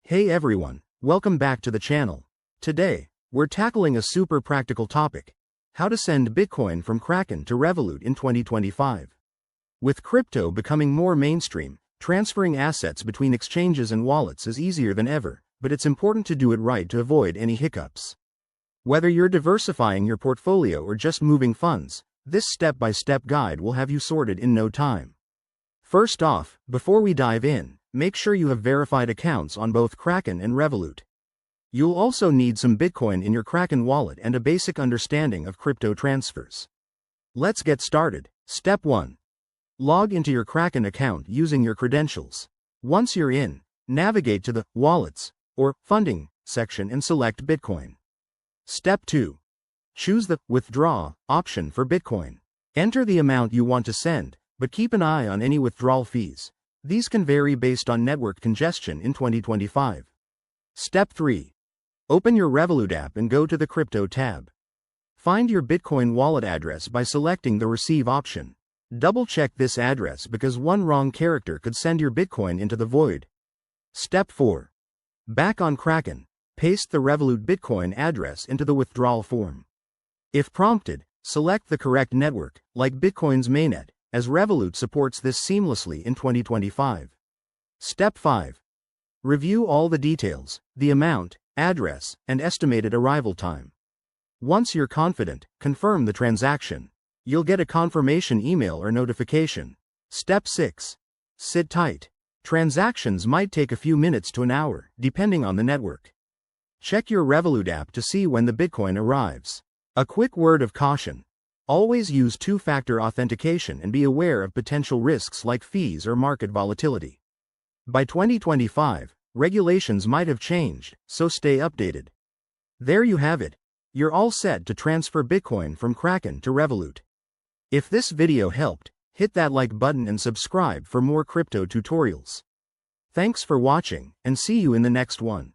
Hey everyone, welcome back to the channel. Today, we're tackling a super practical topic: how to send Bitcoin from Kraken to Revolut in 2025. With crypto becoming more mainstream, transferring assets between exchanges and wallets is easier than ever, but it's important to do it right to avoid any hiccups. Whether you're diversifying your portfolio or just moving funds, this step-by-step guide will have you sorted in no time. First off, before we dive in, make sure you have verified accounts on both Kraken and Revolut. You'll also need some Bitcoin in your Kraken wallet and a basic understanding of crypto transfers. Let's get started. Step 1. Log into your Kraken account using your credentials. Once you're in, navigate to the Wallets or Funding section and select Bitcoin. Step 2. Choose the Withdraw option for Bitcoin. Enter the amount you want to send, but keep an eye on any withdrawal fees. These can vary based on network congestion in 2025. Step 3. Open your Revolut app and go to the Crypto tab. Find your Bitcoin wallet address by selecting the Receive option. Double-check this address because one wrong character could send your Bitcoin into the void. Step 4. Back on Kraken, paste the Revolut Bitcoin address into the withdrawal form. If prompted, select the correct network, like Bitcoin's mainnet, as Revolut supports this seamlessly in 2025. Step 5. Review all the details, the amount, address, and estimated arrival time. Once you're confident, confirm the transaction. You'll get a confirmation email or notification. Step 6. Sit tight. Transactions might take a few minutes to an hour, depending on the network. Check your Revolut app to see when the Bitcoin arrives. A quick word of caution: always use two-factor authentication and be aware of potential risks like fees or market volatility. By 2025, regulations might have changed, so stay updated. There you have it. You're all set to transfer Bitcoin from Kraken to Revolut. If this video helped, hit that like button and subscribe for more crypto tutorials. Thanks for watching, and see you in the next one.